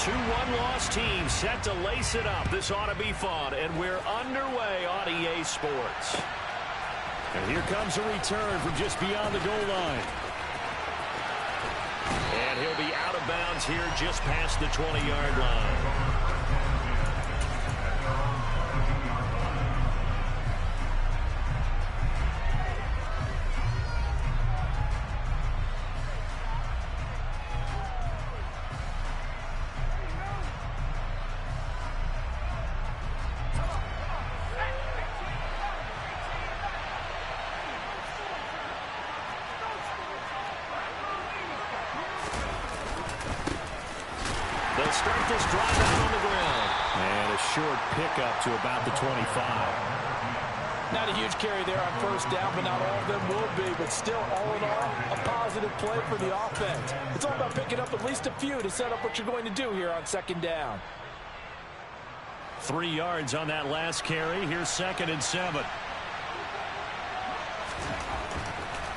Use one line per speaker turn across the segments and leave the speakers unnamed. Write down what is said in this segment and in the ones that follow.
Two one-loss teams set to lace it up. This ought to be fun, and we're underway on EA Sports.
And here comes a return from just beyond the goal line.
And he'll be out of bounds here just past the 20-yard line. They'll start this drive out on the ground.
And a short pickup to about the 25.
Not a huge carry there on first down, but not all of them will be. But still, all in all, a positive play for the offense. It's all about picking up at least a few to set up what you're going to do here on second down.
3 yards on that last carry. Here's 2nd and 7.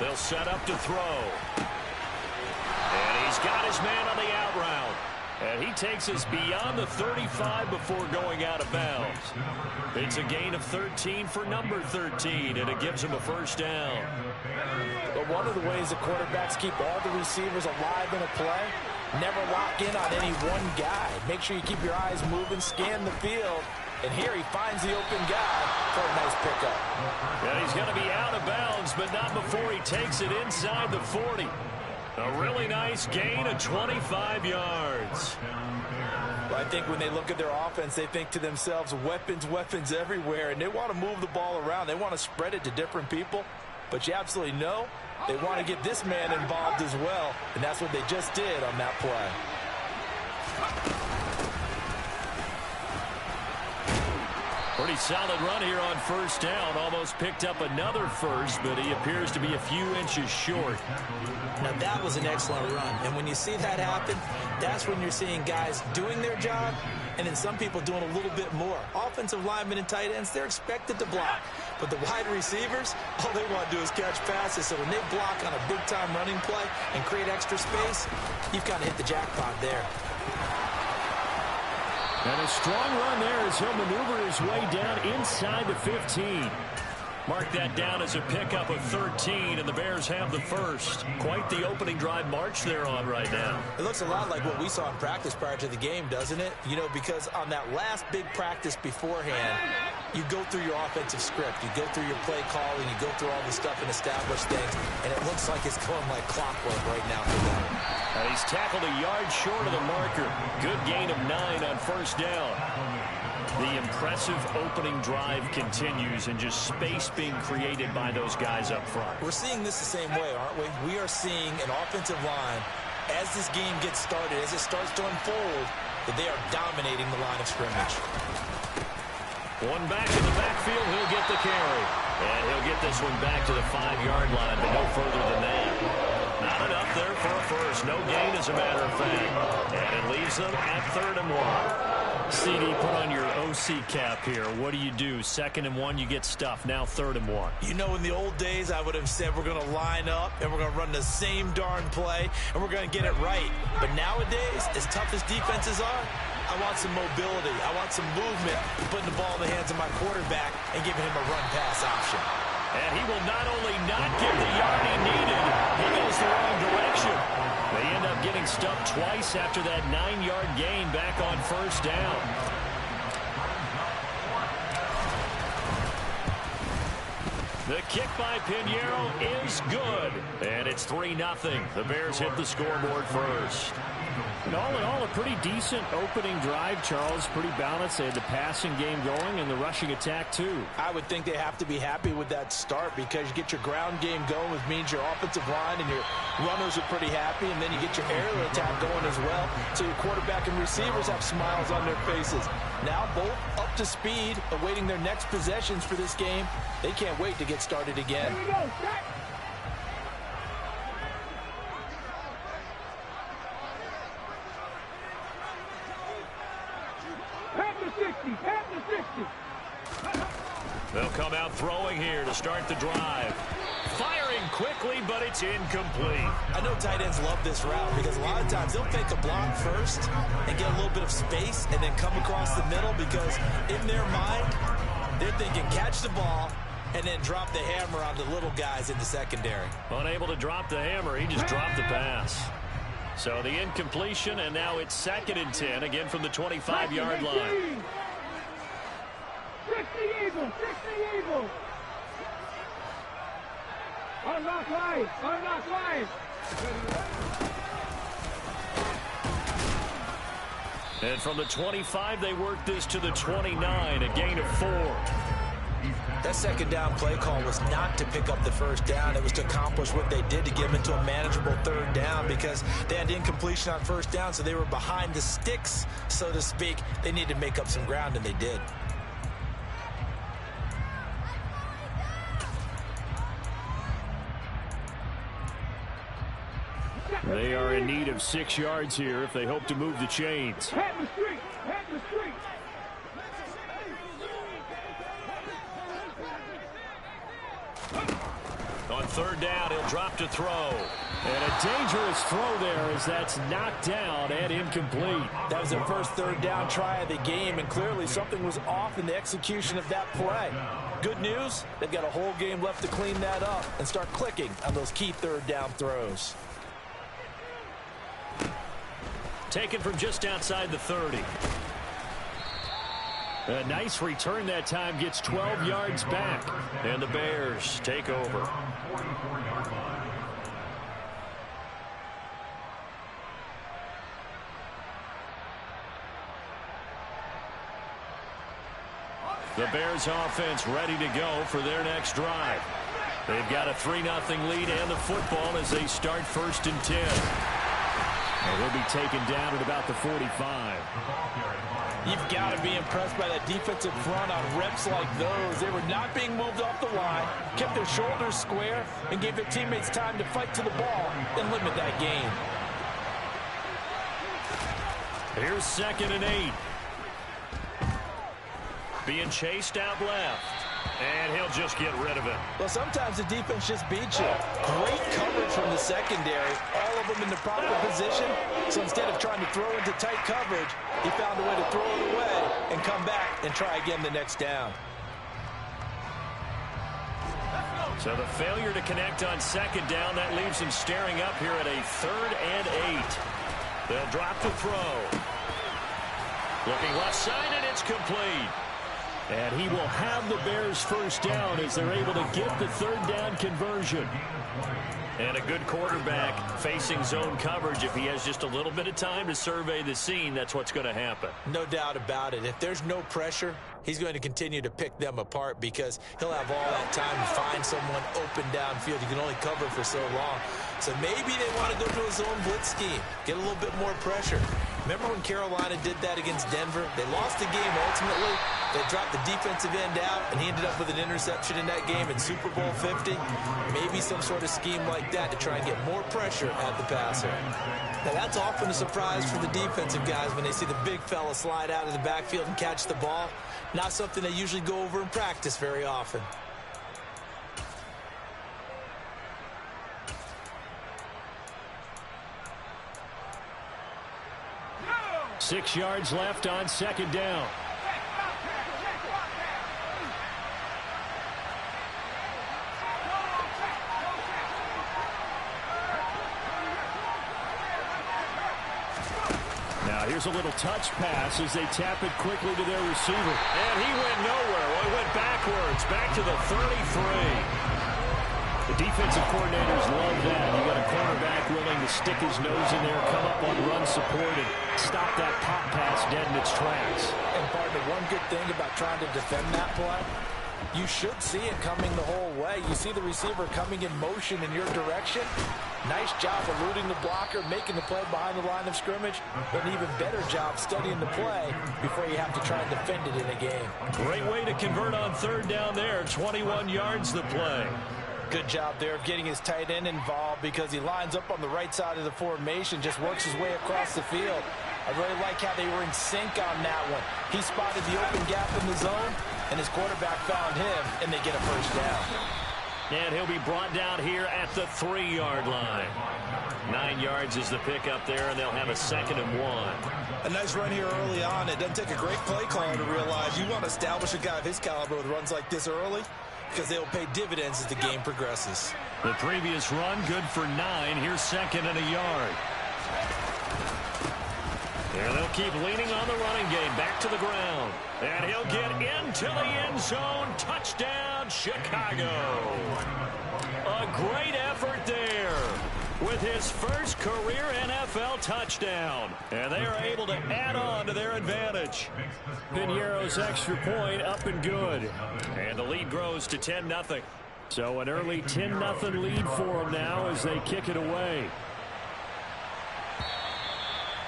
They'll set up to throw. And he's got his man on the out route. And he takes us beyond the 35 before going out of bounds. It's a gain of 13 for number 13, and it gives him a first down.
But one of the ways the quarterbacks keep all the receivers alive in a play, never lock in on any one guy. Make sure you keep your eyes moving, scan the field. And here he finds the open guy for a nice pickup.
And he's going to be out of bounds, but not before he takes it inside the 40. A really nice gain of 25 yards.
Well, I think when they look at their offense, they think to themselves, weapons, weapons everywhere, and they want to move the ball around. They want to spread it to different people, but you absolutely know they want to get this man involved as well, and that's what they just did on that play.
Pretty solid run here on first down. Almost picked up another first, but he appears to be a few inches short.
Now, that was an excellent run. And when you see that happen, that's when you're seeing guys doing their job and then some people doing a little bit more. Offensive linemen and tight ends, they're expected to block. But the wide receivers, all they want to do is catch passes. So when they block on a big-time running play and create extra space, you've kind of hit the jackpot there.
And a strong run there as he'll maneuver his way down inside the 15.
Mark that down as a pickup of 13, and the Bears have the first. Quite the opening drive march they're on right now.
It looks a lot like what we saw in practice prior to the game, doesn't it? You know, because on that last big practice beforehand, you go through your offensive script. You go through your play calling. You go through all the stuff and establish things, and it looks like it's going like clockwork right now for them.
And he's tackled a yard short of the marker. Good gain of 9 on first down. The impressive opening drive continues, and just space being created by those guys up front.
We're seeing this the same way, aren't we? We are seeing an offensive line, as this game gets started, as it starts to unfold, that they are dominating the line of scrimmage.
One back in the backfield, he'll get the carry. And he'll get this one back to the 5-yard line, but no further than that. Not enough there for a first. No gain, as a matter of fact. And it leaves them at 3rd and 1. CD, put on your OC cap here. What do you do? 2nd and 1, you get stuffed. Now 3rd and 1.
You know, in the old days, I would have said we're going to line up and we're going to run the same darn play and we're going to get it right. But nowadays, as tough as defenses are, I want some mobility. I want some movement, putting the ball in the hands of my quarterback and giving him a run-pass option.
And he will not only not get the yard he needed, he goes the wrong direction. They end up getting stumped twice after that 9-yard gain back on first down. The kick by Pinheiro is good. And it's 3-0. The Bears hit the scoreboard first.
And all in all, a pretty decent opening drive, Charles. Pretty balanced. They had the passing game going and the rushing attack, too.
I would think they have to be happy with that start because you get your ground game going, which means your offensive line and your runners are pretty happy, and then you get your aerial attack going as well. So your quarterback and receivers have smiles on their faces. Now both up to speed, awaiting their next possessions for this game. They can't wait to get started again.
Here we go. Start.
They'll come out throwing here to start the drive. Firing quickly, but it's incomplete.
I know tight ends love this route because a lot of times they'll fake a block first and get a little bit of space and then come across the middle because in their mind, they're thinking catch the ball and then drop the hammer on the little guys in the secondary.
Unable to drop the hammer, he just dropped the pass. So the incompletion, and now it's 2nd and 10, again from the 25-yard line.
60 Eagles, 60 Eagles. Unlock line, unlock line.
And from the 25, they work this to the 29, a gain of 4.
That second down play call was not to pick up the first down. It was to accomplish what they did to get them into a manageable 3rd down because they had incompletion on 1st down, so they were behind the sticks, so to speak. They needed to make up some ground, and they did.
They are in need of 6 yards here if they hope to move the chains.
Head in the street, head in the street.
On 3rd down, he'll drop to throw.
And a dangerous throw there as that's knocked down and incomplete.
That was their first 3rd down try of the game, and clearly something was off in the execution of that play. Good news, they've got a whole game left to clean that up and start clicking on those key 3rd down throws.
Taken from just outside the 30.
A nice return that time, gets 12 yards back.
And the Bears take over. The Bears offense ready to go for their next drive. They've got a 3-0 lead and the football as they start 1st and 10.
And he'll be taken down at about the 45.
You've got to be impressed by that defensive front on reps like those. They were not being moved off the line, kept their shoulders square, and gave their teammates time to fight to the ball and limit that gain.
Here's 2nd and 8. Being chased out left. And he'll just get rid of it.
Well, sometimes the defense just beats you. Great coverage from the secondary. All of them in the proper position. So instead of trying to throw into tight coverage, he found a way to throw it away and come back and try again the next down.
So the failure to connect on 2nd down, that leaves him staring up here at a 3rd and 8. They'll drop to throw. Looking left side, and it's complete.
And he will have the Bears' 1st down as they're able to get the 3rd down conversion.
And a good quarterback facing zone coverage. If he has just a little bit of time to survey the scene, that's what's going to happen.
No doubt about it. If there's no pressure, he's going to continue to pick them apart because he'll have all that time to find someone open downfield. You can only cover for so long. So maybe they want to go to a zone blitz scheme, get a little bit more pressure. Remember when Carolina did that against Denver? They lost the game ultimately. They dropped the defensive end out, and he ended up with an interception in that game in Super Bowl 50. Maybe some sort of scheme like that to try and get more pressure at the passer. Now, that's often a surprise for the defensive guys when they see the big fella slide out of the backfield and catch the ball. Not something they usually go over in practice very often.
No! 6 yards left on 2nd down. Now here's a little touch pass as they tap it quickly to their receiver.
And he went nowhere. Well, he went backwards, back to the 33.
The defensive coordinators love that. You got a cornerback willing to stick his nose in there, come up on run support, and stop that pop pass dead in its tracks.
And partner, one good thing about trying to defend that play, you should see it coming the whole way. You see the receiver coming in motion in your direction. Nice job eluding the blocker, making the play behind the line of scrimmage. But an even better job studying the play before you have to try and defend it in a game.
Great way to convert on 3rd down there. 21 yards the play.
Good job there of getting his tight end involved because he lines up on the right side of the formation, just works his way across the field. I really like how they were in sync on that one. He spotted the open gap in the zone, and his quarterback found him, and they get a 1st down.
And he'll be brought down here at the 3-yard line. 9 yards is the pickup there, and they'll have a 2nd and 1.
A nice run here early on. It doesn't take a great play caller to realize you want to establish a guy of his caliber with runs like this early because they'll pay dividends as the game progresses.
The previous run, good for 9. Here's 2nd and a yard.
And they'll keep leaning on the running game. Back to the ground. And he'll get into the end zone. Touchdown, Chicago. A great effort there with his first career NFL touchdown. And they are able to add on to their advantage.
Piñeiro's extra point up and good.
And the lead grows to 10-0.
So an early 10-0 lead for them now as they kick it away.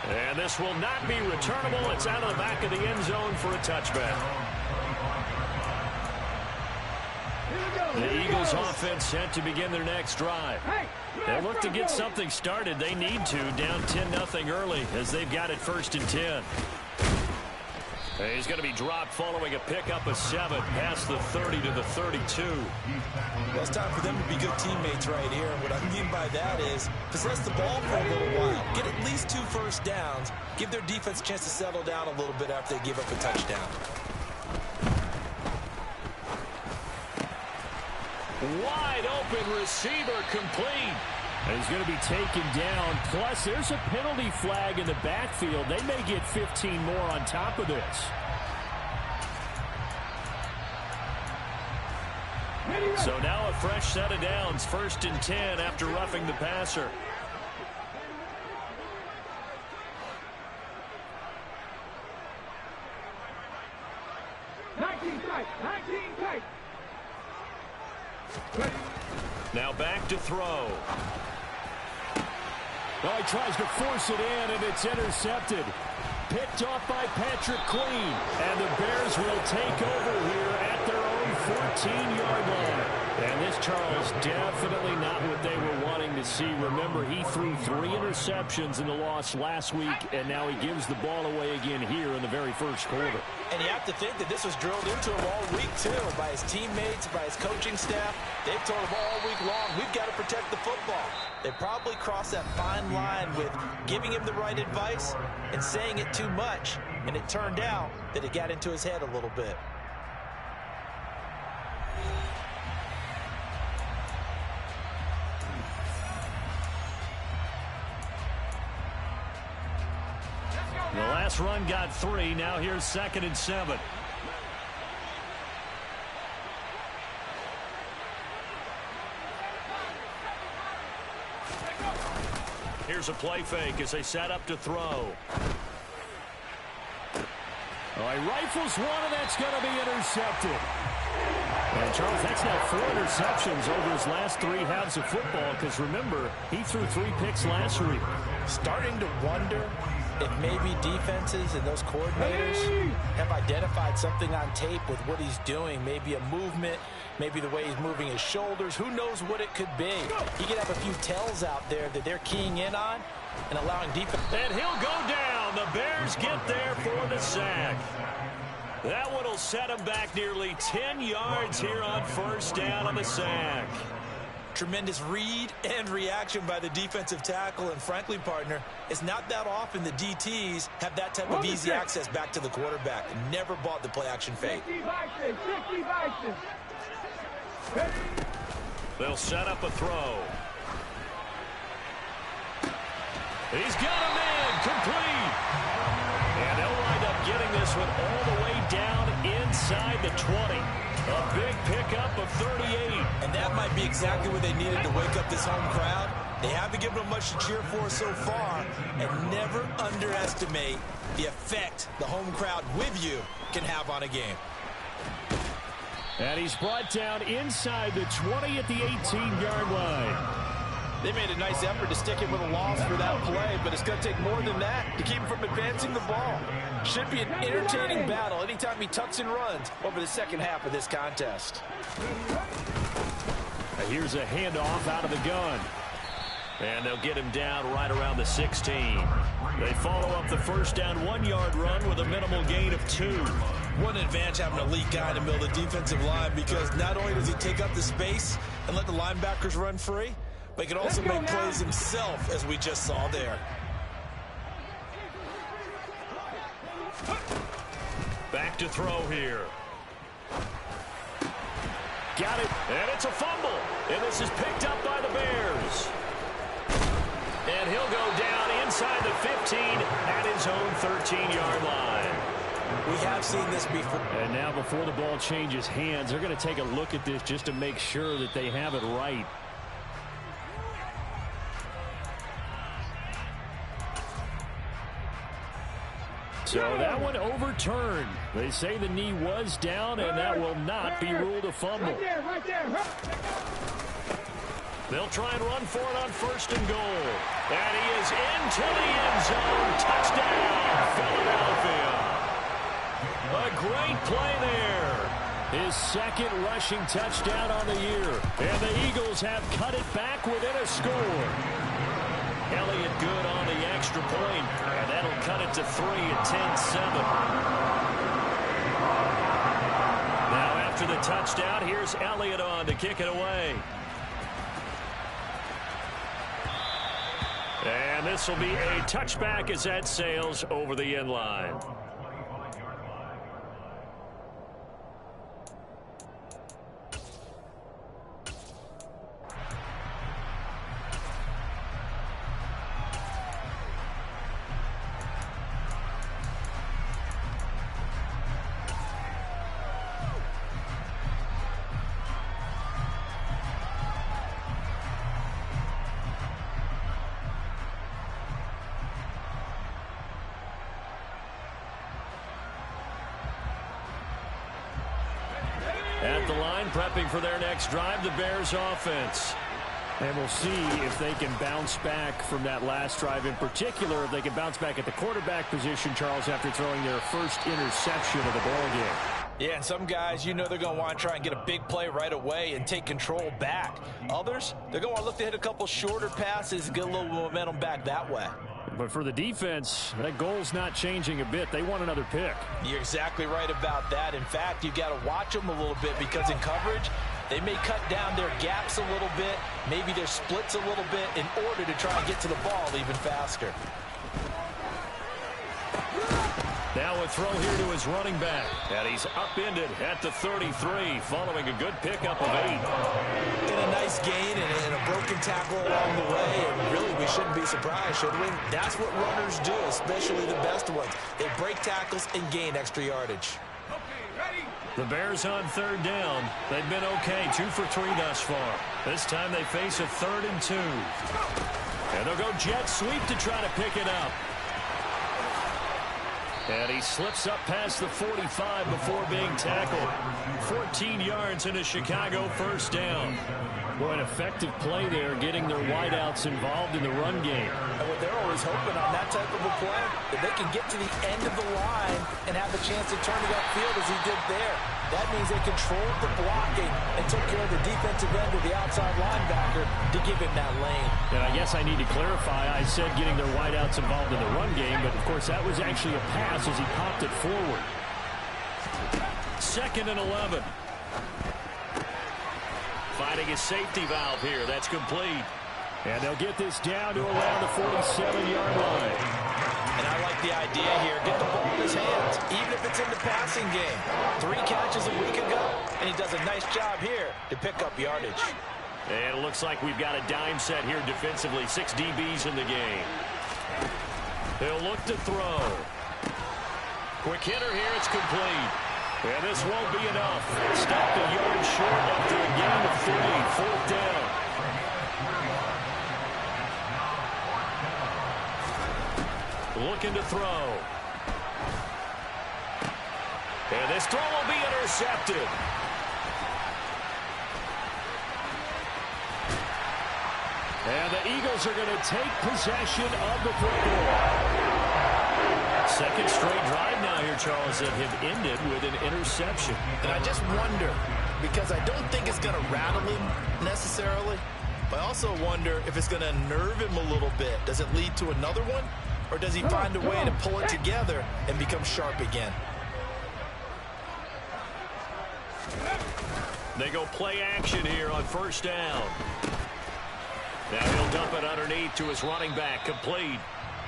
And this will not be returnable. It's out of the back of the end zone for a touchback. The Eagles offense set to begin their next drive. They look to get something started. They need to, down 10-0 early as they've got it 1st and 10. He's going to be dropped following a pickup of 7 past the 30 to the 32.
Well, it's time for them to be good teammates right here. And what I mean by that is possess the ball for a little while. Get at least 2 first downs. Give their defense a chance to settle down a little bit after they give up a touchdown.
Wide open receiver complete.
He's going to be taken down. Plus, there's a penalty flag in the backfield. They may get 15 more on top of this.
So now a fresh set of downs. 1st and 10 after roughing the passer. Now back to throw.
Well, he tries to force it in, and it's intercepted. Picked off by Patrick Queen. And the Bears will take over here at their own 14-yard line. And this, Charles, definitely not what they were wanting to see. Remember, he threw 3 interceptions in the loss last week, and now he gives the ball away again here in the very first quarter.
And you have to think that this was drilled into him all week, too, by his teammates, by his coaching staff. They've told him all week long, we've got to protect the football. They probably crossed that fine line with giving him the right advice and saying it too much. And it turned out that it got into his head a little bit.
The last run got 3. Now here's 2nd and 7. Here's a play fake as they set up to throw.
Oh, he rifles one, and that's going to be intercepted. And, Charles, that's now 4 interceptions over his last 3 halves of football because, remember, he threw 3 picks last week.
Starting to wonder if maybe defenses and those coordinators have identified something on tape with what he's doing. Maybe a movement, maybe the way he's moving his shoulders. Who knows what it could be? He could have a few tells out there that they're keying in on and allowing defense.
And he'll go down. The Bears get there for the sack. That one will set him back nearly 10 yards here on 1st down on the sack.
Tremendous read and reaction by the defensive tackle. And frankly, partner, it's not that often the DTs have that type of easy access back to the quarterback. Never bought the play-action fake.
They'll set up a throw. He's got him in. Complete. And they'll wind up getting this one all the way down inside the 20. A big pickup of 38.
And that might be exactly what they needed to wake up this home crowd. They haven't given them much to cheer for so far. And never underestimate the effect the home crowd with you can have on a game.
And he's brought down inside the 20 at the 18-yard line.
They made a nice effort to stick him with a loss for that play, but it's going to take more than that to keep him from advancing the ball. Should be an entertaining battle anytime he tucks and runs over the second half of this contest.
Here's a handoff out of the gun.
And they'll get him down right around the 16. They follow up the 1st down 1-yard run with a minimal gain of 2.
What an advantage having an elite guy in the middle of the defensive line, because not only does he take up the space and let the linebackers run free, but he can also make plays himself, as we just saw there.
Back to throw here. Got it, and it's a fumble. And this is picked up by the Bears. And he'll go down inside the 15 at his own 13-yard line.
We have seen this before.
And now before the ball changes hands, they're going to take a look at this just to make sure that they have it right. So that one overturned. They say the knee was down, and that will not be ruled a fumble.
Right there.
They'll try and run for it on 1st and goal. And he is into the end zone. Touchdown, Philadelphia. A great play there. His second rushing touchdown on the year. And the Eagles have cut it back within a score. Elliott good on the extra point, and that'll cut it to 3 at 10-7. Now after the touchdown, here's Elliott on to kick it away. And this will be a touchback as that sails over the end line. At the line, prepping for their next drive, the Bears offense.
And we'll see if they can bounce back from that last drive, in particular, if they can bounce back at the quarterback position, Charles, after throwing their first interception of the ballgame.
Yeah, and some guys, you know they're going to want to try and get a big play right away and take control back. Others, they're going to look to hit a couple shorter passes and get a little momentum back that way.
But for the defense, that goal's not changing a bit. They want another pick.
You're exactly right about that. In fact, you've got to watch them a little bit, because in coverage, they may cut down their gaps a little bit, maybe their splits a little bit, in order to try and get to the ball even faster.
Now a throw here to his running back. And he's upended at the 33, following a good pickup of 8.
And a nice gain and a broken tackle along the way. And really, we shouldn't be surprised, should we? That's what runners do, especially the best ones. They break tackles and gain extra yardage.
The Bears on 3rd down. They've been okay, 2 for 3 thus far. This time they face a 3rd and 2. And they'll go jet sweep to try to pick it up. And he slips up past the 45 before being tackled. 14 yards in a Chicago 1st down.
Boy, an effective play there, getting their wideouts involved in the run game.
And what they're always hoping on that type of a play, that they can get to the end of the line and have a chance to turn it upfield as he did there. That means they controlled the blocking and took care of the defensive end of the outside linebacker to give him that lane.
And I guess I need to clarify, I said getting their wideouts involved in the run game, but of course that was actually a pass as he popped it forward.
2nd and 11. Finding a safety valve here. That's complete.
And they'll get this down to around the 47-yard line.
And I like the idea here. Get the ball in his hands, even if it's in the passing game. 3 catches a week ago, and he does a nice job here to pick up yardage.
And it looks like we've got a dime set here defensively. 6 DBs in the game. He'll look to throw. Quick hitter here. It's complete. And this won't be enough. Stopped a yard short after a gain of 3. 4th down. Looking to throw. And this throw will be intercepted.
And the Eagles are going to take possession of the football.
2nd straight drive now here, Charles, that have ended with an interception.
And I just wonder, because I don't think it's going to rattle him necessarily, but I also wonder if it's going to nerve him a little bit. Does it lead to another one? Or does he find a way to pull it together and become sharp again?
They go play action here on first down. Now he'll dump it underneath to his running back, complete.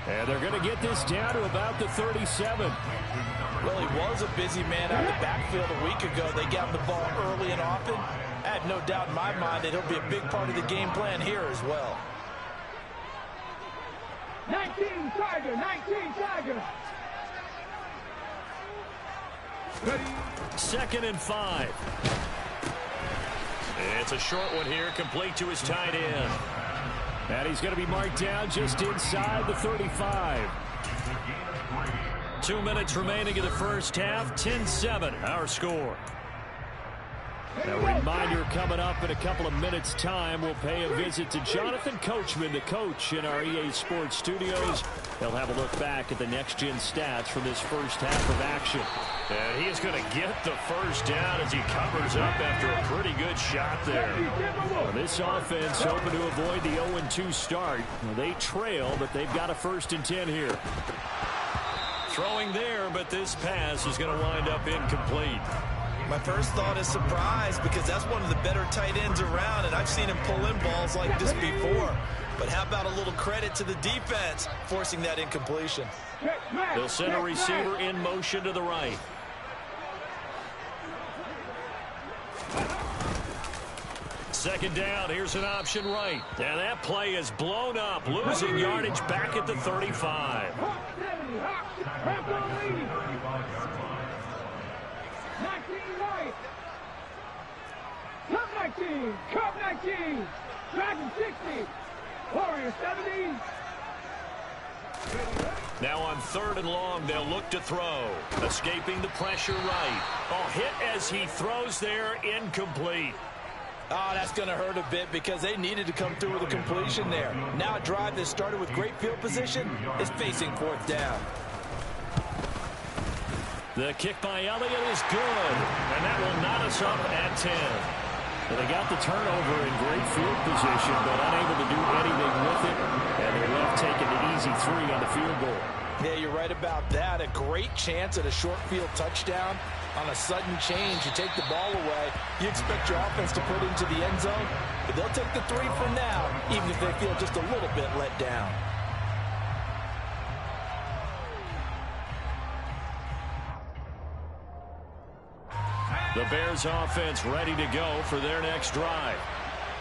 And they're going to get this down to about the 37.
Well, he was a busy man out of the backfield a week ago. They got him the ball early and often. I have no doubt in my mind that he'll be a big part of the game plan here as well.
19 Tiger, 19 Tiger. Ready.
2nd and 5. It's a short one here, complete to his tight end.
And he's going to be marked down just inside the 35.
2 minutes remaining in the first half. 10-7, our score.
A reminder coming up in a couple of minutes' time. We'll pay a visit to Jonathan Coachman, the coach in our EA Sports studios. He'll have a look back at the next-gen stats from this first half of action.
And he is going to get the first down as he covers up after a pretty good shot there.
Well, this offense hoping to avoid the 0-2 start. Well, they trail, but they've got a 1st and 10 here.
Throwing there, but this pass is going to wind up incomplete.
My first thought is surprise because that's one of the better tight ends around, and I've seen him pull in balls like this before. But how about a little credit to the defense forcing that incompletion?
They'll send a receiver in motion to the right. Second down, here's an option right. And that play is blown up, losing yardage back at the 35.
19 right. Cup 19. Cup 19. Dragon 60. Warrior 70.
Now on 3rd and long, they'll look to throw. Escaping the pressure right. Oh, hit as he throws there, incomplete.
Oh, that's going to hurt a bit because they needed to come through with a completion there. Now a drive that started with great field position is facing 4th down.
The kick by Elliott is good, and that will knot us up at 10.
Well, they got the turnover in great field position, but unable to do anything with it, and they're left taking the easy 3 on the field goal.
Yeah, you're right about that. A great chance at a short field touchdown. On a sudden change, you take the ball away. You expect your offense to put it into the end zone, but they'll take the 3 for now, even if they feel just a little bit let down.
The Bears offense ready to go for their next drive.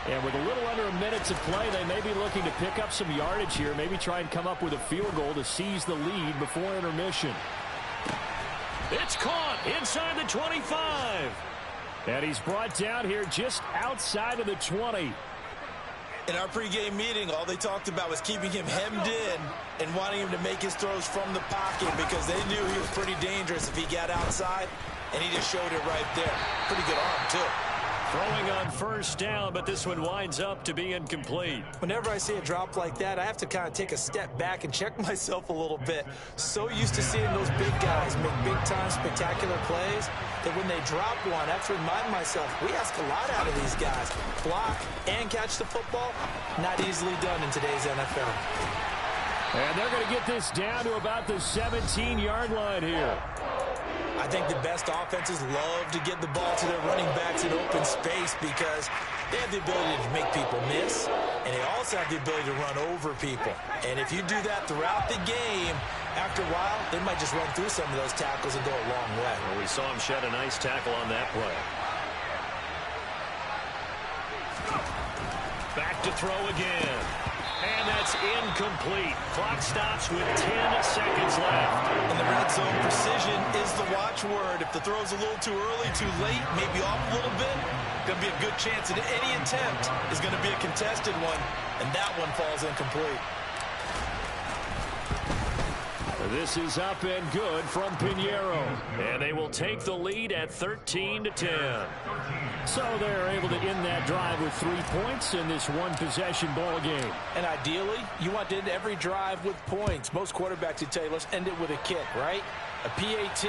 And with a little under a minute to play, they may be looking to pick up some yardage here, maybe try and come up with a field goal to seize the lead before intermission.
It's caught inside the 25.
And he's brought down here just outside of the 20.
In our pregame meeting, all they talked about was keeping him hemmed in and wanting him to make his throws from the pocket because they knew he was pretty dangerous if he got outside, and he just showed it right there. Pretty good arm, too.
Throwing on first down, but this one winds up to be incomplete.
Whenever I see a drop like that, I have to kind of take a step back and check myself a little bit. So used to seeing those big guys make big-time spectacular plays that when they drop one, I have to remind myself, we ask a lot out of these guys. Block and catch the football, not easily done in today's NFL.
And they're going to get this down to about the 17-yard line here.
I think the best offenses love to get the ball to their running backs in open space because they have the ability to make people miss, and they also have the ability to run over people. And if you do that throughout the game, after a while, they might just run through some of those tackles and go a long way.
Well, we saw him shed a nice tackle on that play. Back to throw again. And that's incomplete. Clock stops with 10 seconds left.
In the red zone, precision is the watchword. If the throw's a little too early, too late, maybe off a little bit, going to be a good chance that any attempt is going to be a contested one, and that one falls incomplete.
This is up and good from Pinheiro.
And they will take the lead at 13-10.
So they're able to end that drive with 3 points in this one-possession ball game.
And ideally, you want to end every drive with points. Most quarterbacks would tell you, let's end it with a kick, right? A PAT,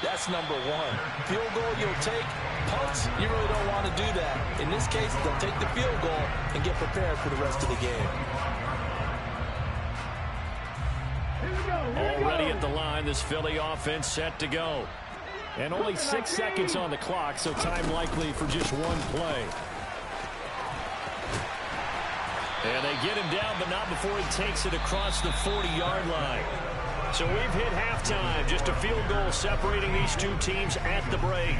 that's number 1. Field goal you'll take. Punts, you really don't want to do that. In this case, they'll take the field goal and get prepared for the rest of the game.
Already at the line, this Philly offense set to go.
And only 6 seconds on the clock, so time likely for just one play. And they get him down, but not before he takes it across the 40-yard line. So we've hit halftime. Just a field goal separating these two teams at the break.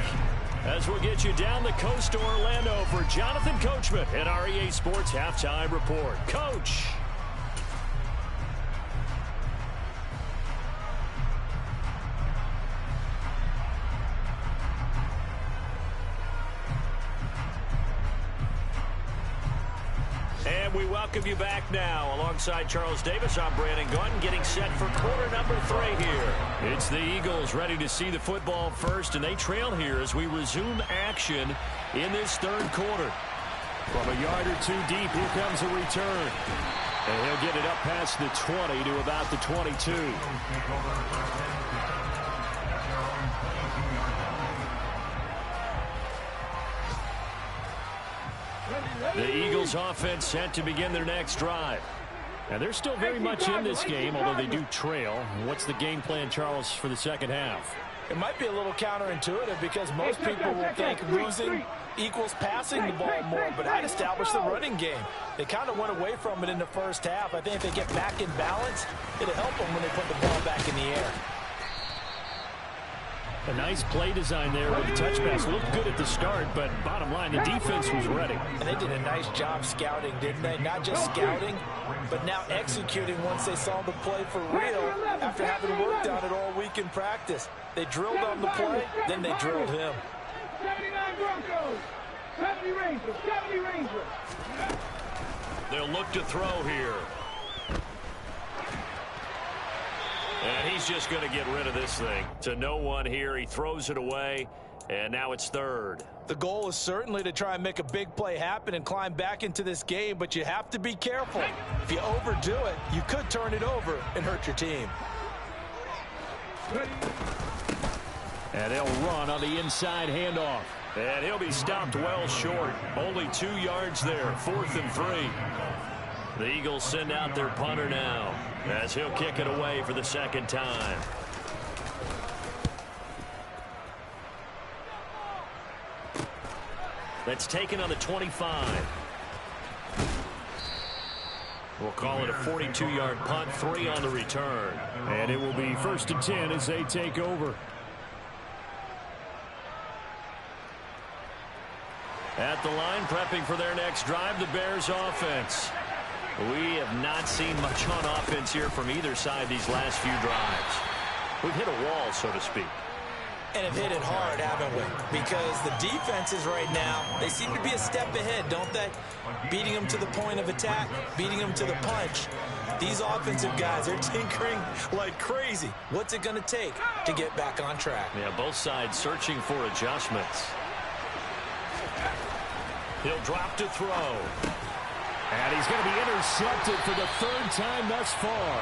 As we'll get you down the coast to Orlando for Jonathan Coachman at our EA Sports Halftime Report. Coach. And we welcome you back now. Alongside Charles Davis, I'm Brandon Gunn, getting set for quarter number 3 here. It's the Eagles ready to see the football first, and they trail here as we resume action in this third quarter. From a yard or two deep, here comes a return. And he'll get it up past the 20 to about the 22. The Eagles offense set to begin their next drive. And they're still very much in this game, although they do trail. What's the game plan, Charles, for the second half?
It might be a little counterintuitive because most people will think losing equals passing the ball more, but I'd establish the running game. They kind of went away from it in the first half. I think if they get back in balance, it'll help them when they put the ball back in the air.
A nice play design there with the touch pass. Looked good at the start, but bottom line, the defense was ready.
And they did a nice job scouting, didn't they? Not just scouting, but now executing once they saw the play for real after having worked on it all week in practice. They drilled on the play, then they drilled him.
79 Broncos, 70 Rangers, 70 Rangers.
They'll look to throw here. And he's just going to get rid of this thing. To no one here. He throws it away, and now it's third.
The goal is certainly to try and make a big play happen and climb back into this game, but you have to be careful. If you overdo it, you could turn it over and hurt your team.
And they'll run on the inside handoff.
And he'll be stopped well short. Only 2 yards there. 4th and 3. The Eagles send out their punter now as he'll kick it away for the second time. That's taken on the 25. We'll call it a 42-yard punt, 3 on the return.
And it will be 1st and 10 as they take over.
At the line, prepping for their next drive, the Bears offense. We have not seen much on offense here from either side these last few drives. We've hit a wall, so to speak.
And have hit it hard, haven't we? Because the defenses right now, they seem to be a step ahead, don't they? Beating them to the point of attack, beating them to the punch. These offensive guys are tinkering like crazy. What's it going to take to get back on track?
Yeah, both sides searching for adjustments. He'll drop to throw.
And he's going to be intercepted for the 3rd time thus far.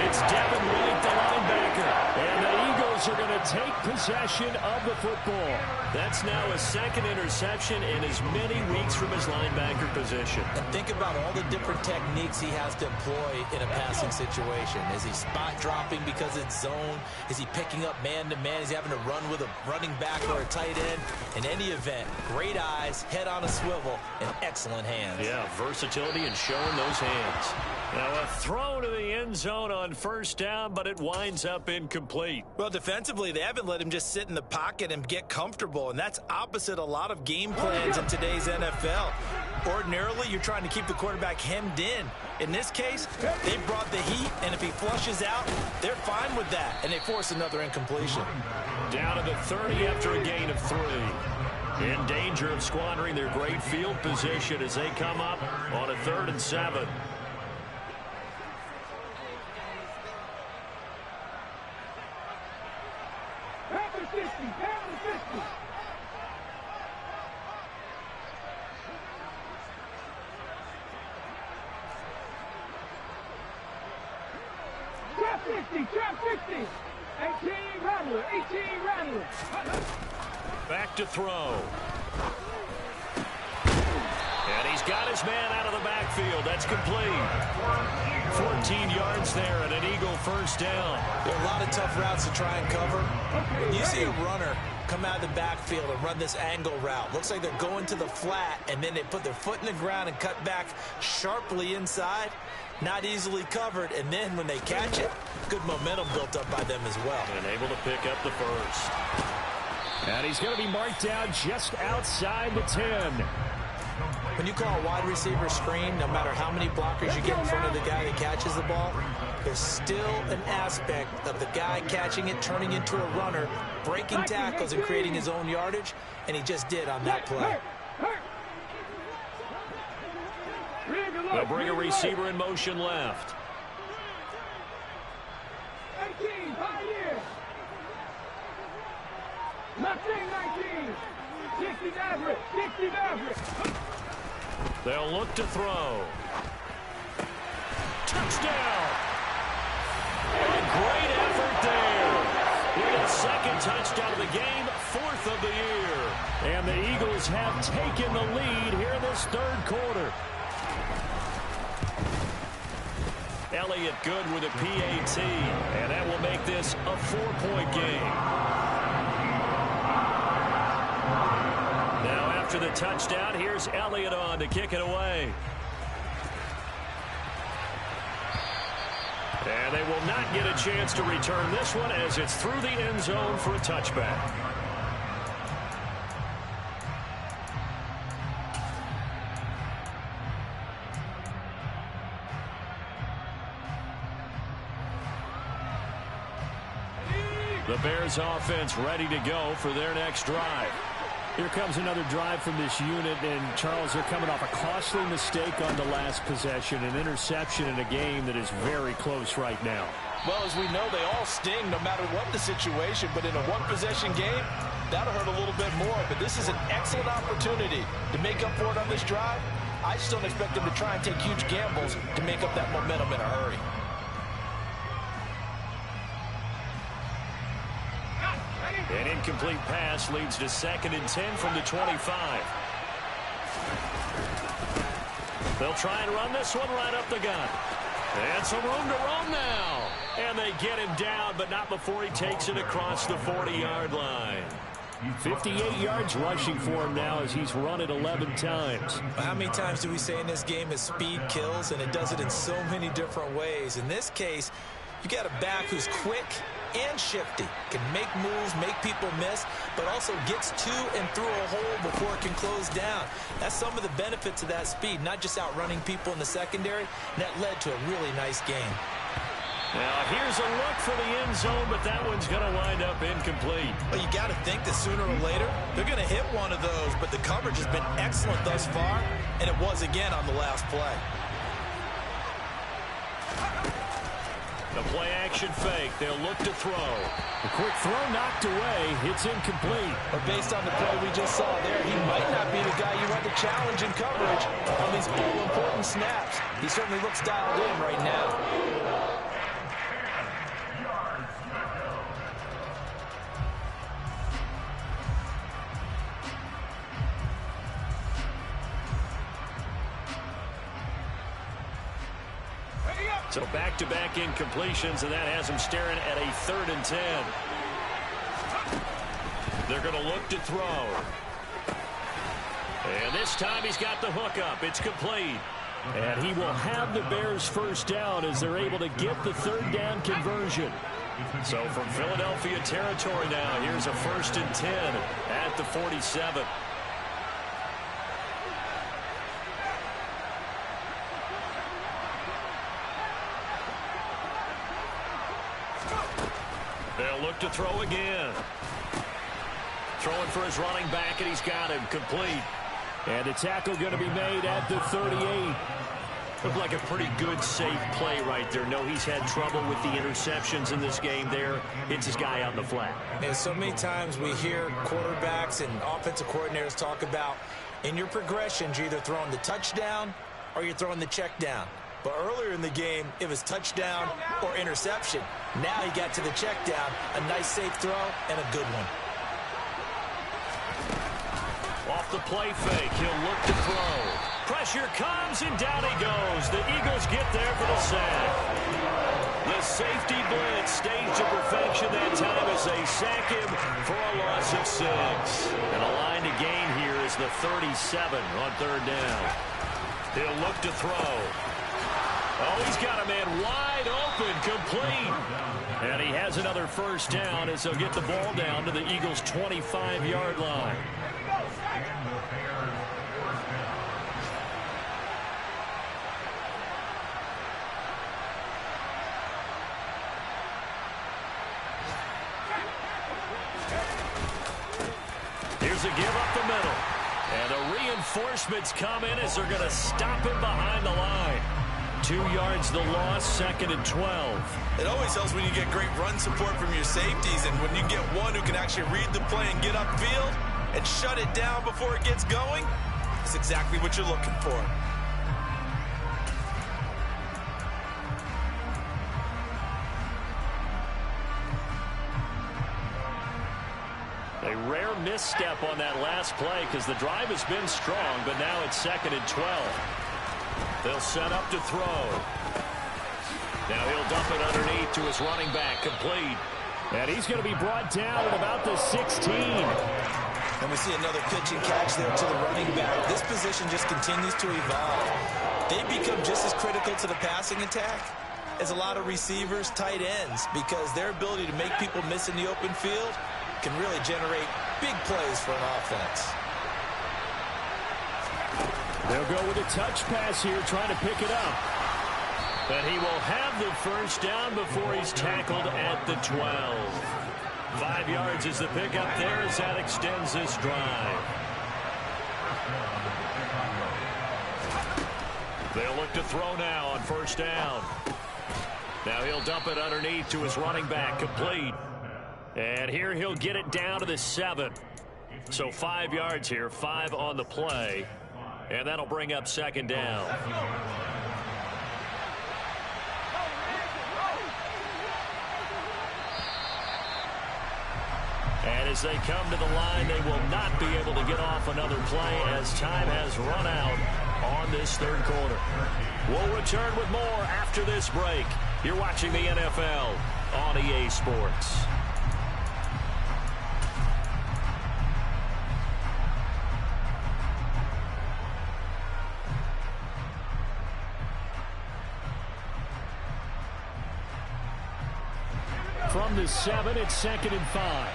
It's Devin White, the linebacker.
And the Eagles are going to take possession of the football.
That's now a 2nd interception in as many weeks from his linebacker position.
And think about all the different techniques he has to employ in a passing situation. Is he spot dropping because it's zone? Is he picking up man-to-man? Is he having to run with a running back or a tight end? In any event, great eyes, head on a swivel, and excellent hands.
Yeah, versatility and showing those hands. Now a throw to the end zone on 1st down, but it winds up incomplete.
Well, defensively, they haven't let him just sit in the pocket and get comfortable, and that's opposite a lot of game plans in today's NFL. Ordinarily, you're trying to keep the quarterback hemmed in. In this case, they brought the heat, and if he flushes out, they're fine with that, and they force another incompletion.
Down to the 30 after a gain of 3. In danger of squandering their great field position as they come up on a 3rd and 7.
Trap 60. 18 Rattler. 18 Rattler.
Back to throw. And he's got his man out of the backfield. That's complete. 14 yards there and an Eagle first down.
There are a lot of tough routes to try and cover. When you see a runner come out of the backfield and run this angle route, looks like they're going to the flat, and then they put their foot in the ground and cut back sharply inside. Not easily covered, and then when they catch it, good momentum built up by them as well.
And able to pick up the first.
And he's going to be marked down just outside the 10.
When you call a wide receiver screen, no matter how many blockers you get in front of the guy that catches the ball, there's still an aspect of the guy catching it, turning into a runner, breaking tackles and creating his own yardage, and he just did on that play.
They'll bring a receiver in motion left.
18, Pioneer. Left wing 19. 60 average. 60 average.
They'll look to throw. Touchdown! A great effort there. With a second touchdown of the game, 4th of the year.
And the Eagles have taken the lead here in this third quarter.
Elliott good with a PAT, and that will make this a 4-point game. Now after the touchdown, here's Elliott on to kick it away. And they will not get a chance to return this one as it's through the end zone for a touchback. The Bears offense ready to go for their next drive.
Here comes another drive from this unit, and Charles, they're coming off a costly mistake on the last possession, an interception in a game that is very close right now.
Well, as we know, they all sting no matter what the situation, but in a one-possession game, that'll hurt a little bit more. But this is an excellent opportunity to make up for it on this drive. I just don't expect them to try and take huge gambles to make up that momentum in a hurry.
An incomplete pass leads to 2nd and 10 from the 25. They'll try and run this one right up the gut. And some room to roam now. And they get him down, but not before he takes it across the 40-yard line.
58 yards rushing for him now as he's run it 11 times.
How many times do we say in this game is speed kills, and it does it in so many different ways. In this case, you got a back who's quick and shifty, can make moves, make people miss, but also gets to and through a hole before it can close down. That's some of the benefits of that speed, not just outrunning people in the secondary, and that led to a really nice game.
Now here's a look for the end zone, but that one's going to wind up incomplete.
Well, you got to think that sooner or later, they're going to hit one of those, but the coverage has been excellent thus far, and it was again on the last play.
The play-action fake. They'll look to throw.
The quick throw knocked away. It's incomplete.
But based on the play we just saw there, he might not be the guy you want to challenge in coverage on these all-important snaps. He certainly looks dialed in right now.
So back-to-back incompletions, and that has him staring at a 3rd and 10. They're going to look to throw. And this time he's got the hook up. It's complete.
And he will have the Bears first down as they're able to get the 3rd down conversion.
So from Philadelphia territory now, here's a 1st and 10 at the 47. They'll look to throw again. Throwing for his running back, and he's got him complete.
And the tackle going to be made at the 38.
Looked like a pretty good, safe play right there. No, he's had trouble with the interceptions in this game there. Hits his guy on the flat.
And so many times we hear quarterbacks and offensive coordinators talk about in your progressions, you're either throwing the touchdown or you're throwing the check down. But earlier in the game, it was touchdown or interception. Now he got to the check down, a nice safe throw, and a good one.
Off the play fake, he'll look to throw. Pressure comes, and down he goes. The Eagles get there for the sack. The safety blitz staged to perfection that time as they sack him for a loss of 6. And a line to gain here is the 37 on third down. He'll look to throw. Oh, he's got a man wide open, complete. And he has another first down as they'll get the ball down to the Eagles' 25-yard line. Here's a give up the middle. And the reinforcements come in as they're going to stop him behind the line. 2 yards the loss, 2nd and 12.
It always helps when you get great run support from your safeties, and when you get one who can actually read the play and get upfield and shut it down before it gets going, it's exactly what you're looking for.
A rare misstep on that last play because the drive has been strong, but now it's 2nd and 12. They'll set up to throw. Now he'll dump it underneath to his running back, complete.
And he's going to be brought down at about the 16.
And we see another pitch and catch there to the running back. This position just continues to evolve. They become just as critical to the passing attack as a lot of receivers, tight ends, because their ability to make people miss in the open field can really generate big plays for an offense.
They'll go with a touch pass here, trying to pick it up.
But he will have the first down before he's tackled at the 12. 5 yards is the pickup there as that extends this drive. They'll look to throw now on first down. Now he'll dump it underneath to his running back, complete. And here he'll get it down to the 7. So 5 yards here, 5 on the play. And that'll bring up 2nd down. And as they come to the line, they will not be able to get off another play as time has run out on this third quarter. We'll return with more after this break. You're watching the NFL on EA Sports.
From the 7, it's 2nd and 5.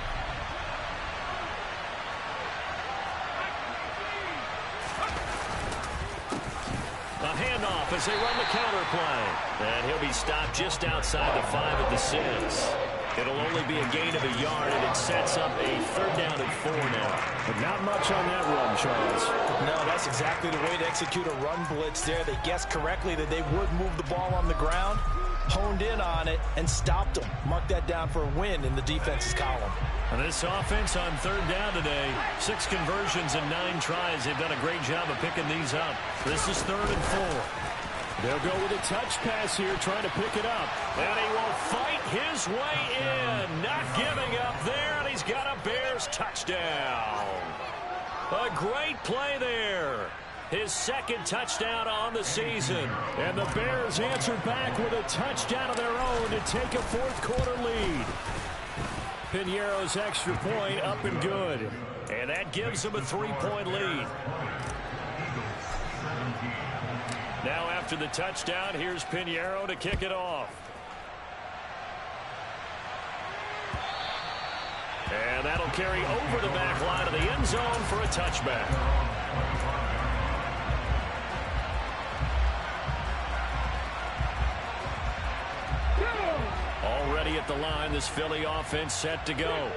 A handoff as they run the counter play. And he'll be stopped just outside the 5 at the 6. It'll only be a gain of a yard, and it sets up a 3rd down and 4 now.
But not much on that run, Charles.
No, that's exactly the way to execute a run blitz there. They guessed correctly that they would move the ball on the ground, honed in on it, and stopped them. Mark that down for a win in the defense's column.
And this offense on 3rd down today, 6 conversions and 9 tries. They've done a great job of picking these up. This is 3rd and 4.
They'll go with a touch pass here, trying to pick it up.
And he will fight his way in. Not giving up there, and he's got a Bears touchdown. A great play there. His 2nd touchdown on the season.
And the Bears answered back with a touchdown of their own to take a 4th quarter lead. Piñeiro's extra point up and good.
And that gives them a 3-point lead. Now after the touchdown, here's Piñeiro to kick it off. And that'll carry over the back line of the end zone for a touchback. Already at the line, this Philly offense set to go.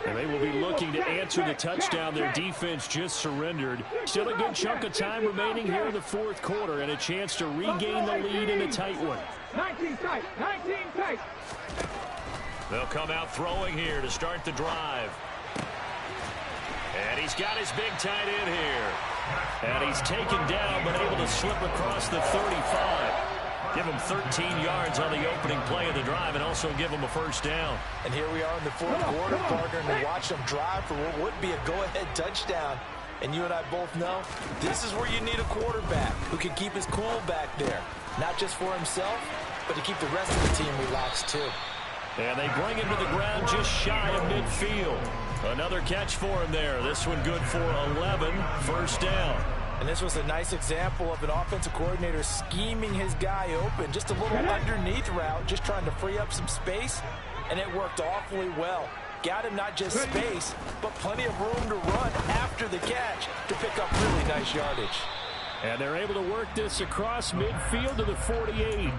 And they will be looking to answer the touchdown their defense just surrendered. Still a good chunk of time remaining here in the 4th quarter and a chance to regain the lead in a tight one.
19 tight, 19 tight.
They'll come out throwing here to start the drive. And he's got his big tight end here. And he's taken down but able to slip across the 35. Give him 13 yards on the opening play of the drive and also give him a first down.
And here we are in the 4th quarter, partner, and to watch them drive for what would be a go-ahead touchdown.
And you and I both know this is where you need a quarterback who can keep his cool back there. Not just for himself, but to keep the rest of the team relaxed too.
And they bring him to the ground just shy of midfield. Another catch for him there. This one good for 11, first down.
And this was a nice example of an offensive coordinator scheming his guy open. Just a little underneath route, just trying to free up some space, and it worked awfully well. Got him not just space, but plenty of room to run after the catch to pick up really nice yardage.
And they're able to work this across midfield to the 48.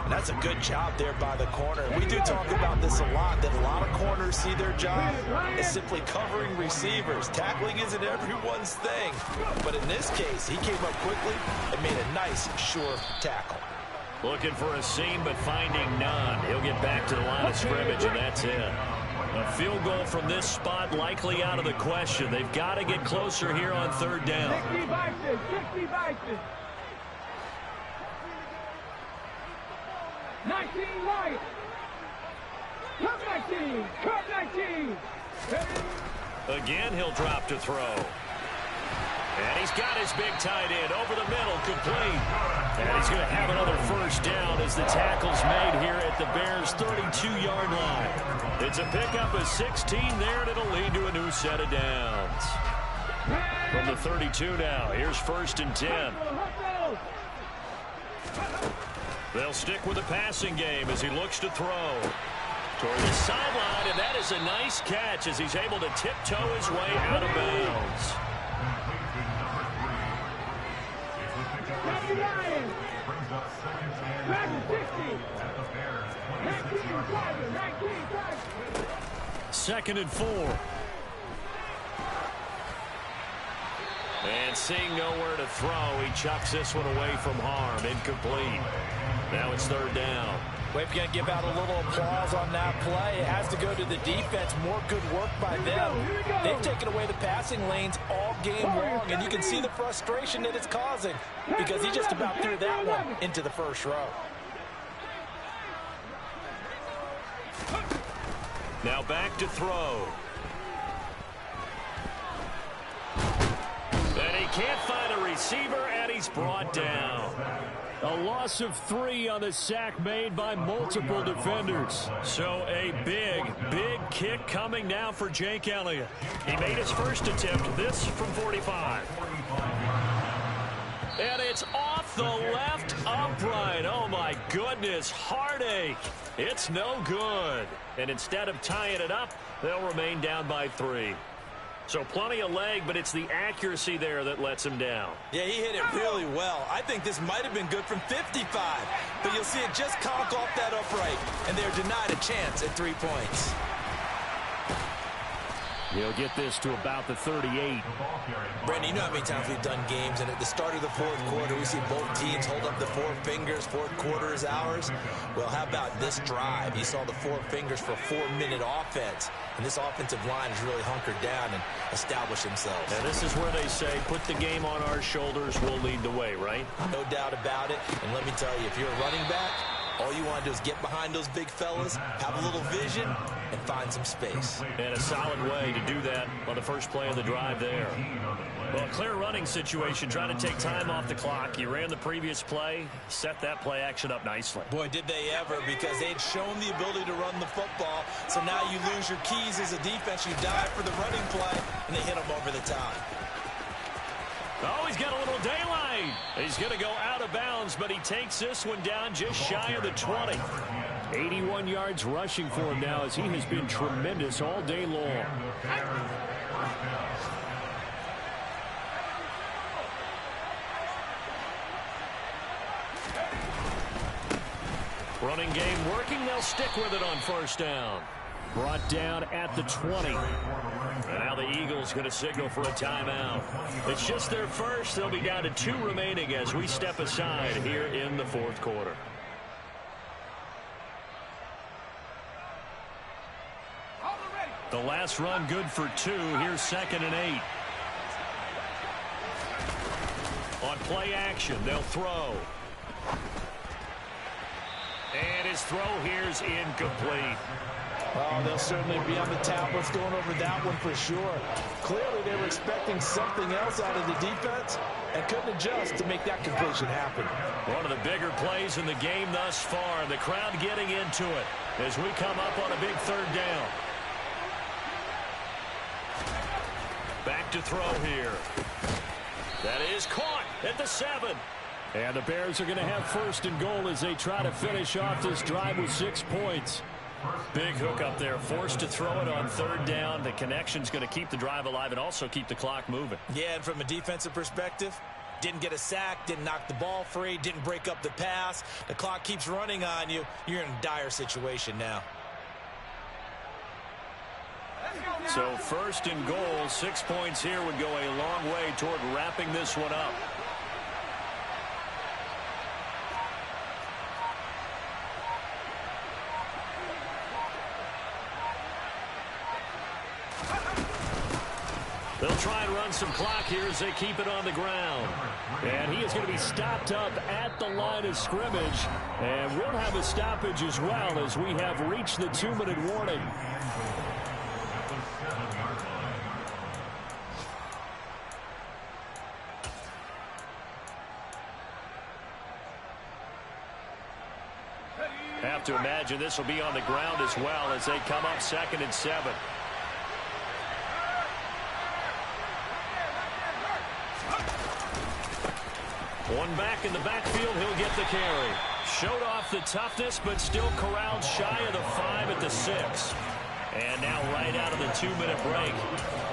And that's a good job there by the corner. We do talk about this a lot, that a lot of corners see their job as simply covering receivers. Tackling isn't everyone's thing. But in this case, he came up quickly and made a nice, sure tackle.
Looking for a seam, but finding none. He'll get back to the line of scrimmage, and that's it. A field goal from this spot likely out of the question. They've got to get closer here on third down.
60 Vikings, 60 Vikings. 19 right. Cup 19, Cup 19.
Again, he'll drop to throw. And he's got his big tight end over the middle, complete. And he's going to have another first down as the tackle's made here at the Bears' 32-yard line. It's a pickup of 16 there, and it'll lead to a new set of downs. From the 32 now, here's first and 10. They'll stick with the passing game as he looks to throw. Toward the sideline, and that is a nice catch as he's able to tiptoe his way out of bounds. Second and 4. And seeing nowhere to throw, he chucks this one away from harm. Incomplete. Now it's third down.
We're going to give out a little applause on that play. It has to go to the defense. More good work by them. They've taken away the passing lanes all game long, and you can see the frustration that it's causing because he just about threw that one into the first row.
Now back to throw. And he can't find a receiver, and he's brought down. A loss of 3 on the sack made by multiple defenders. So a big, big kick coming now for Jake Elliott. He made his first attempt, this from 45. And it's off the left upright. Oh, my goodness, heartache. It's no good. And instead of tying it up, they'll remain down by 3. So plenty of leg, but it's the accuracy there that lets him down.
Yeah, he hit it really well. I think this might have been good from 55. But you'll see it just conk off that upright, and they're denied a chance at 3 points.
He'll get this to about the 38.
Brandon, you know how many times we've done games, and at the start of the fourth quarter, we see both teams hold up the 4 fingers. Fourth quarter is ours. Well, how about this drive? You saw the 4 fingers for a 4-minute offense, and this offensive line has really hunkered down and established themselves.
And this is where they say, put the game on our shoulders, we'll lead the way, right?
No doubt about it. And let me tell you, if you're a running back, all you want to do is get behind those big fellas, have a little vision, and find some space.
And a solid way to do that on the first play of the drive there. Well, clear running situation, trying to take time off the clock. You ran the previous play, set that play action up nicely.
Boy, did they ever, because they had shown the ability to run the football. So now you lose your keys as a defense. You dive for the running play, and they hit them over the top.
Oh, he's got a little daylight. He's going to go out of bounds, but he takes this one down just shy of the 20. 81 yards rushing for him now as he has been tremendous all day long. Running game working. They'll stick with it on first down. Brought down at the 20. And now the Eagles going to signal for a timeout. It's just their first. They'll be down to 2 remaining as we step aside here in the fourth quarter. The last run good for 2. Here's second and 8. On play action, they'll throw. And his throw here's incomplete.
Oh, they'll certainly be on the tablets going over that one for sure. Clearly, they were expecting something else out of the defense and couldn't adjust to make that completion happen.
One of the bigger plays in the game thus far. The crowd getting into it as we come up on a big third down. Back to throw here. That is caught at the 7. And the Bears are going to have first and goal as they try to finish off this drive with 6 points. Big hook up there, forced to throw it on third down. The connection's going to keep the drive alive and also keep the clock moving.
Yeah, and from a defensive perspective, didn't get a sack, didn't knock the ball free, didn't break up the pass. The clock keeps running on you. You're in a dire situation now.
So first and goal, 6 points here would go a long way toward wrapping this one up. They'll try and run some clock here as they keep it on the ground. And he is going to be stopped up at the line of scrimmage. And we'll have a stoppage as well as we have reached the 2-minute warning. Have to imagine this will be on the ground as well as they come up 2nd and 7. One back in the backfield, he'll get the carry. Showed off the toughness, but still corralled shy of the 5 at the 6. And now right out of the 2-minute break,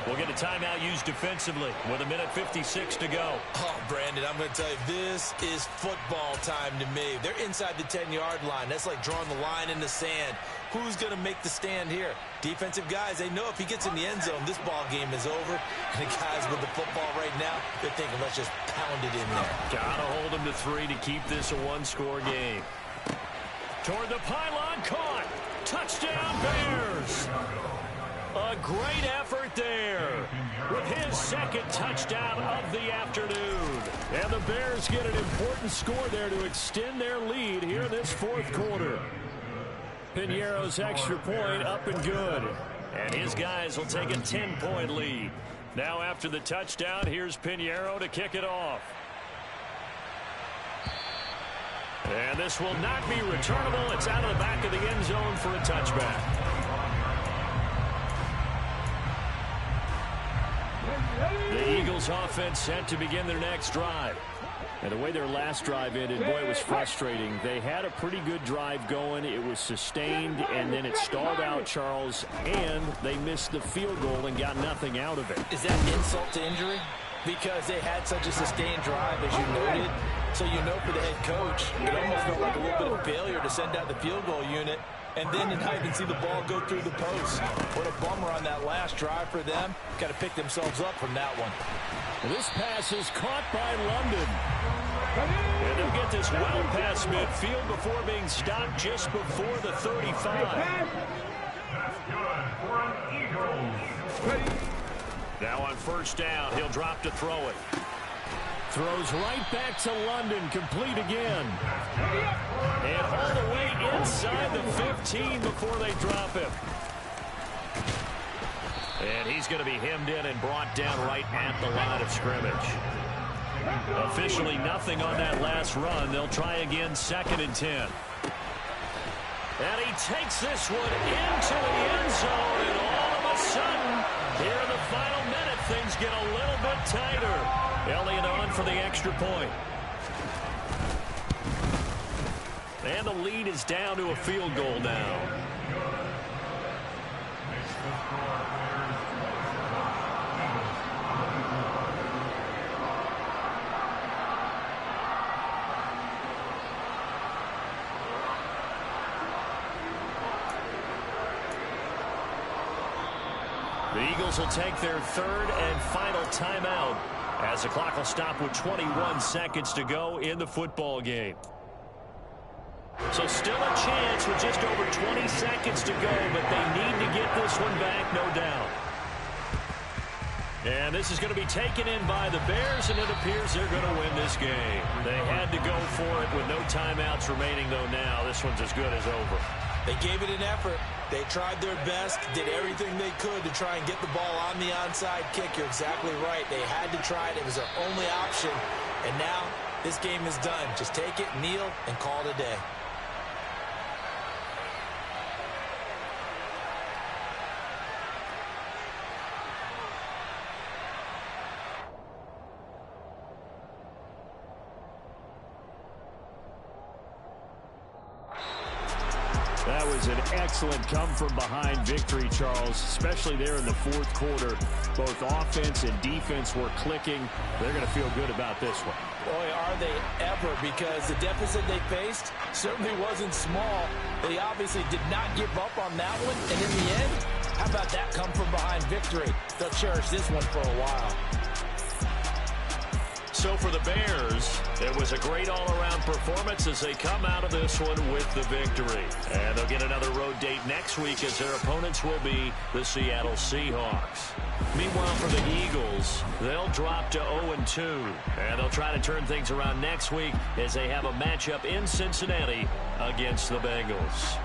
we'll get a timeout used defensively with 1:56 to go.
Oh, Brandon, I'm going to tell you, this is football time to me. They're inside the 10-yard line. That's like drawing the line in the sand. Who's going to make the stand here? Defensive guys, they know if he gets in the end zone, this ball game is over. And the guys with the football right now, they're thinking, let's just pound it in there.
Gotta hold him to 3 to keep this a one-score game. Toward the pylon, caught. Touchdown, Bears. A great effort there with his 2nd touchdown of the afternoon. And the Bears get an important score there to extend their lead here in this 4th quarter. Piñeiro's extra point up and good. And his guys will take a 10-point lead. Now after the touchdown, here's Piñeiro to kick it off. And this will not be returnable. It's out of the back of the end zone for a touchback. The Eagles offense set to begin their next drive. And the way their last drive ended, boy, it was frustrating. They had a pretty good drive going. It was sustained, and then it stalled out, Charles, and they missed the field goal and got nothing out of it.
Is that insult to injury? Because they had such a sustained drive, as you noted. So you know for the head coach, it almost felt like a little bit of failure to send out the field goal unit and then not even see the ball go through the post. What a bummer on that last drive for them. Got to pick themselves up from that one.
This pass is caught by London. And they'll get this well past midfield before being stopped just before the 35. Now on first down, he'll drop to throw it. Throws right back to London, complete again. And all the way inside the 15 before they drop him. And he's going to be hemmed in and brought down right at the line of scrimmage. Officially nothing on that last run. They'll try again, 2nd and 10. And he takes this one into the end zone, and all of a sudden, here in the final minute, things get a little bit tighter. Elliott on for the extra point. And the lead is down to a field goal now. The Eagles will take their 3rd and final timeout as the clock will stop with 21 seconds to go in the football game. So still a chance with just over 20 seconds to go, but they need to get this one back, no doubt. And this is going to be taken in by the Bears, and it appears they're going to win this game. They had to go for it with no timeouts remaining, though now. This one's as good as over.
They gave it an effort. They tried their best, did everything they could to try and get the ball on the onside kick. You're exactly right. They had to try it. It was their only option. And now this game is done. Just take it, kneel, and call it a day.
That was an excellent come-from-behind victory, Charles, especially there in the fourth quarter. Both offense and defense were clicking. They're going to feel good about this one.
Boy, are they ever, because the deficit they faced certainly wasn't small. They obviously did not give up on that one, and in the end, how about that come-from-behind victory? They'll cherish this one for a while.
So for the Bears, it was a great all-around performance as they come out of this one with the victory. And they'll get another road date next week as their opponents will be the Seattle Seahawks. Meanwhile, for the Eagles, they'll drop to 0-2. And they'll try to turn things around next week as they have a matchup in Cincinnati against the Bengals.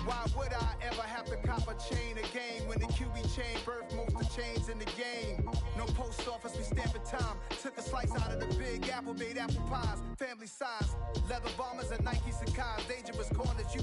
Why would I ever have to cop a chain again when the QB chain birthed most of chains in the game? No post office, we stamping time. Took a slice out of the big apple, made apple pies, family size. Leather bombers and Nike Sacai's, dangerous corners.